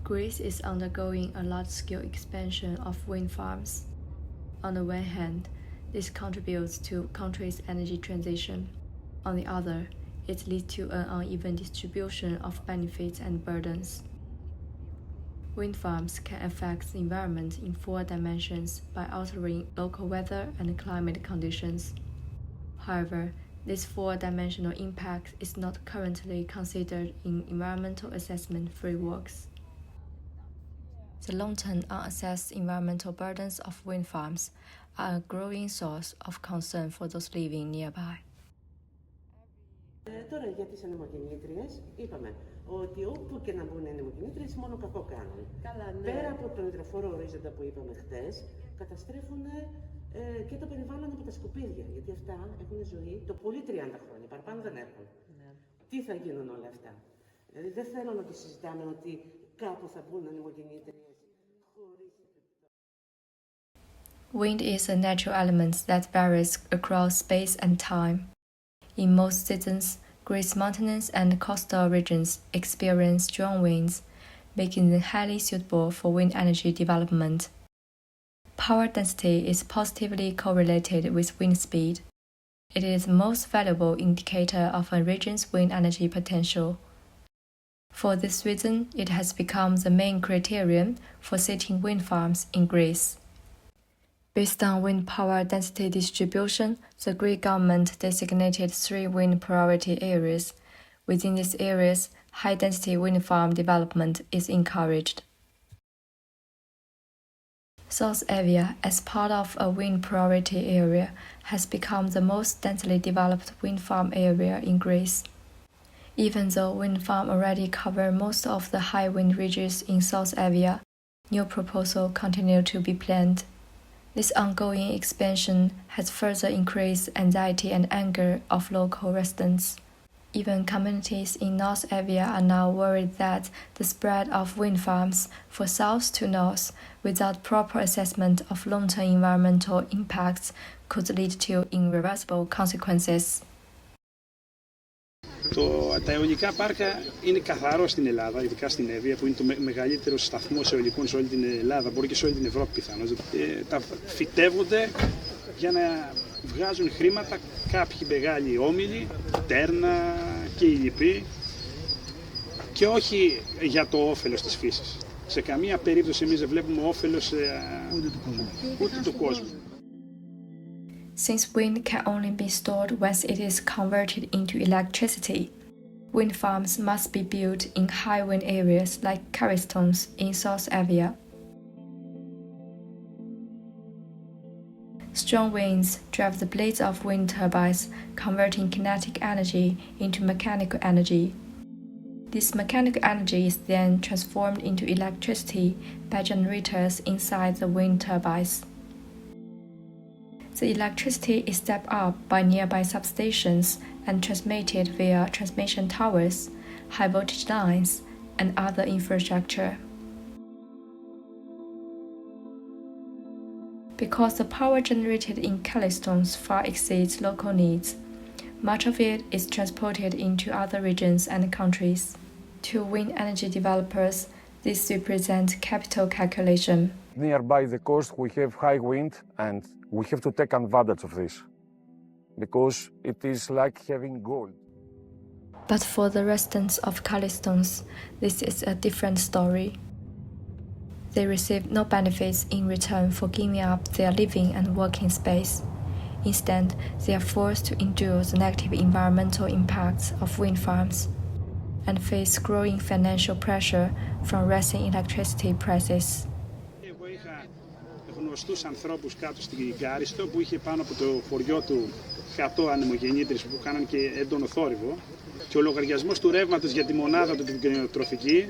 Greece is undergoing a large-scale expansion of wind farms. On the one hand, this contributes to country's energy transition. On the other, it leads to an uneven distribution of benefits and burdens. Wind farms can affect the environment in 4 dimensions by altering local weather and climate conditions. However, this 4-dimensional impact is not currently considered in environmental assessment frameworks. The long-term unassessed environmental burdens of wind farms are a growing source of concern for those living nearby. Τώρα για τις ανεμογεννήτριες είπαμε ότι όπου και να μπουν οι ανεμογεννήτριες μόνο κακό κάνουν. Καλά, ναι. Πέρα από τον υδροφόρο ορίζοντα που είπαμε χτες, καταστρέφουν και το περιβάλλον από τα σκουπίδια. Γιατί αυτά έχουν ζωή το πολύ 30 χρόνια, παραπάνω δεν έχουν. Ναι. Τι θα γίνουν όλα αυτά. Δηλαδή δεν θέλω να το συζητάμε ότι κάπου θα μπουν ανεμογεννήτριες. Wind is a natural element that varies across space and time. In most seasons, Greece's mountainous and coastal regions experience strong winds, making them highly suitable for wind energy development. Power density is positively correlated with wind speed. It is the most valuable indicator of a region's wind energy potential. For this reason, it has become the main criterion for setting wind farms in Greece. Based on wind power density distribution, the Greek government designated 3 wind priority areas. Within these areas, high-density wind farm development is encouraged. South Avia, as part of a wind priority area, has become the most densely developed wind farm area in Greece. Even though wind farms already cover most of the high wind ridges in South Avia, new proposals continue to be planned. This ongoing expansion has further increased anxiety and anger of local residents. Even communities in North Avia are now worried that the spread of wind farms from south to north without proper assessment of long-term environmental impacts could lead to irreversible consequences. Τα αιωλικά πάρκα είναι καθαρό στην Ελλάδα, ειδικά στην Εύβοια, που είναι το μεγαλύτερο σταθμό αιωλικών σε όλη την Ελλάδα, μπορεί και σε όλη την Ευρώπη πιθανώς. Τα φυτεύονται για να βγάζουν χρήματα κάποιοι μεγάλοι όμιλοι, Τέρνα και οι λοιποί, και όχι για το όφελος της φύσης. Σε καμία περίπτωση εμείς δεν βλέπουμε όφελος ούτε του κόσμου. Since wind can only be stored once it is converted into electricity, wind farms must be built in high wind areas like Calistons in South Avia. Strong winds drive the blades of wind turbines, converting kinetic energy into mechanical energy. This mechanical energy is then transformed into electricity by generators inside the wind turbines. The electricity is stepped up by nearby substations and transmitted via transmission towers, high voltage lines, and other infrastructure. Because the power generated in Calistons far exceeds local needs, much of it is transported into other regions and countries. To wind energy developers, this represents capital calculation. Nearby the coast we have high wind, and we have to take advantage of this, because it is like having gold. But for the residents of Calistons, this is a different story. They receive no benefits in return for giving up their living and working space. Instead, they are forced to endure the negative environmental impacts of wind farms and face growing financial pressure from rising electricity prices. Εγώ είχα γνωστούς ανθρώπους κάτω στην Κάριστο που είχε πάνω από το χωριό του 100 ανεμογεννήτριες που κάναν και έντονο θόρυβο, και ο λογαριασμός του ρεύματος για τη μονάδα του την κτηνοτροφική,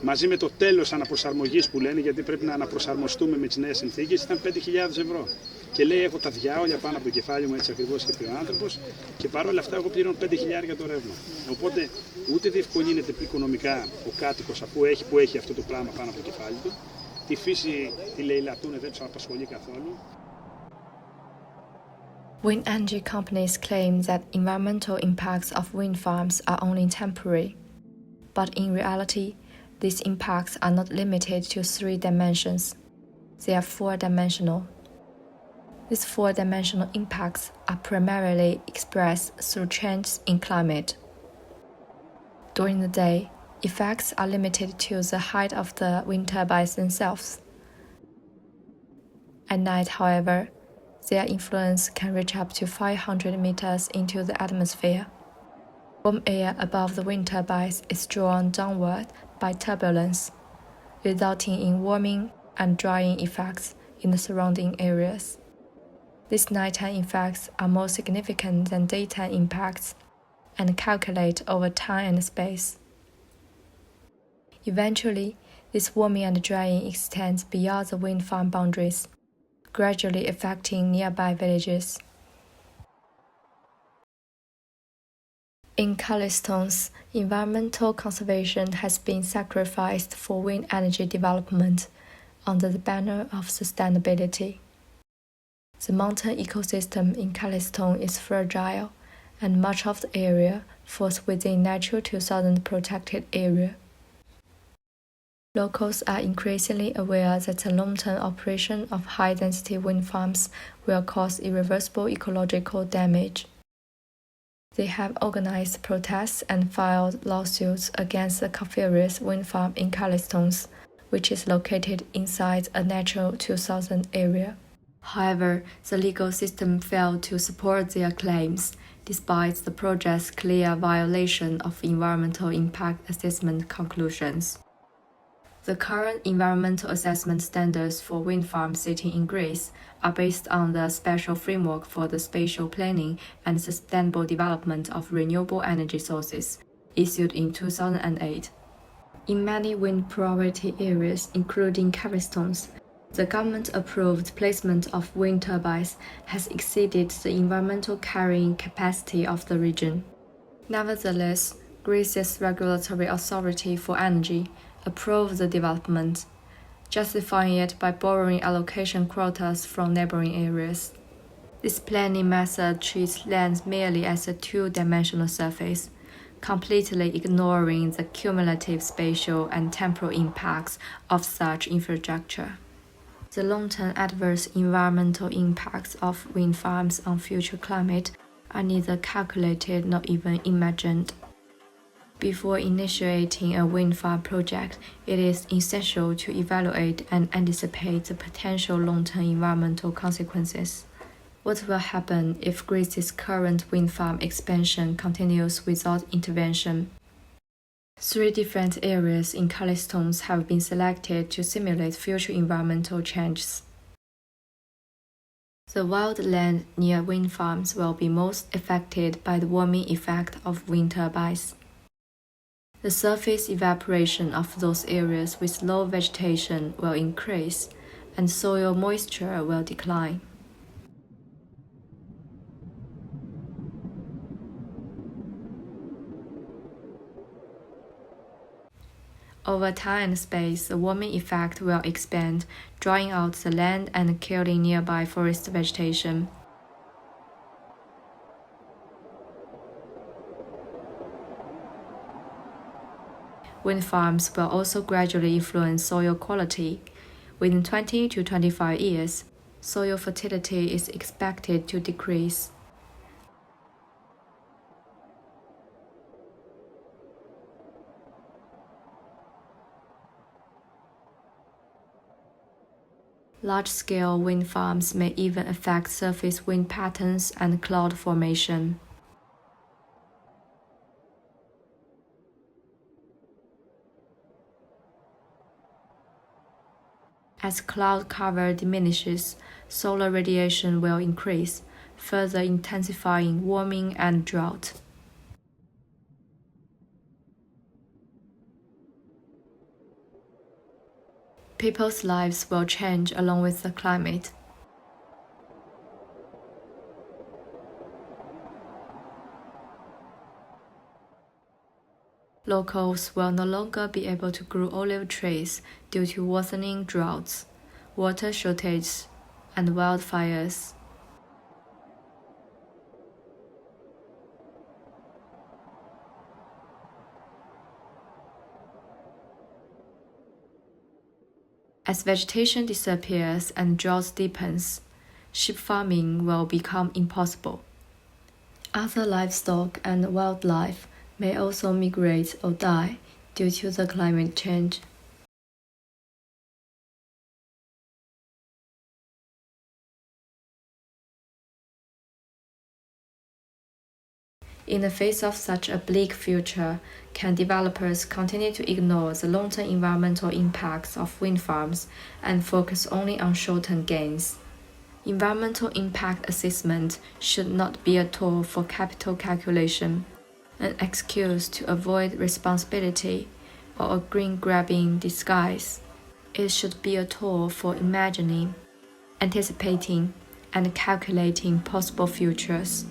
μαζί με το τέλος αναπροσαρμογής που λένε, γιατί πρέπει να αναπροσαρμοστούμε με τις νέες συνθήκες, ήταν 5.000 ευρώ. Και λέει: έχω τα διάολια πάνω από το κεφάλι μου, έτσι ακριβώς είπε ο άνθρωπος, και παρόλα αυτά εγώ πληρώνω 5.000 για το ρεύμα. Οπότε ούτε διευκολύνεται οικονομικά ο κάτοικος που έχει αυτό το πράγμα πάνω από το κεφάλι του. Τη φύση τη λαιλατούν, δεν τους απασχολεί καθόλου. Wind energy companies claim that environmental impacts of wind farms are only temporary. But in reality, these impacts are not limited to 3 dimensions. They are 4-dimensional. These 4-dimensional impacts are primarily expressed through changes in climate. During the day, effects are limited to the height of the wind turbines themselves. At night, however, their influence can reach up to 500 meters into the atmosphere. Warm air above the wind turbines is drawn downward by turbulence, resulting in warming and drying effects in the surrounding areas. These nighttime effects are more significant than daytime impacts and calculate over time and space. Eventually, this warming and drying extends beyond the wind farm boundaries, gradually affecting nearby villages. In Callistones, environmental conservation has been sacrificed for wind energy development under the banner of sustainability. The mountain ecosystem in Callistone is fragile, and much of the area falls within Natura 2000 protected area. Locals are increasingly aware that the long-term operation of high-density wind farms will cause irreversible ecological damage. They have organized protests and filed lawsuits against the Cafurious wind farm in Callistones, which is located inside a Natura 2000 area. However, the legal system failed to support their claims, despite the project's clear violation of environmental impact assessment conclusions. The current environmental assessment standards for wind farms sitting in Greece are based on the Special Framework for the Spatial Planning and Sustainable Development of Renewable Energy Sources, issued in 2008. In many wind priority areas, including Callistones, the government-approved placement of wind turbines has exceeded the environmental carrying capacity of the region. Nevertheless, Greece's Regulatory Authority for Energy approved the development, justifying it by borrowing allocation quotas from neighboring areas. This planning method treats land merely as a 2-dimensional surface, completely ignoring the cumulative spatial and temporal impacts of such infrastructure. The long-term adverse environmental impacts of wind farms on future climate are neither calculated nor even imagined. Before initiating a wind farm project, it is essential to evaluate and anticipate the potential long-term environmental consequences. What will happen if Greece's current wind farm expansion continues without intervention? 3 different areas in Callistones have been selected to simulate future environmental changes. The wild land near wind farms will be most affected by the warming effect of wind turbines. The surface evaporation of those areas with low vegetation will increase, and soil moisture will decline. Over time and space, the warming effect will expand, drying out the land and killing nearby forest vegetation. Wind farms will also gradually influence soil quality. Within 20 to 25 years, soil fertility is expected to decrease. Large-scale wind farms may even affect surface wind patterns and cloud formation. As cloud cover diminishes, solar radiation will increase, further intensifying warming and drought. People's lives will change along with the climate. Locals will no longer be able to grow olive trees due to worsening droughts, water shortages, and wildfires. As vegetation disappears and drought deepens, sheep farming will become impossible. Other livestock and wildlife may also migrate or die due to the climate change. In the face of such a bleak future, can developers continue to ignore the long-term environmental impacts of wind farms and focus only on short-term gains? Environmental impact assessment should not be a tool for capital calculation, an excuse to avoid responsibility, or a green-grabbing disguise. It should be a tool for imagining, anticipating, and calculating possible futures.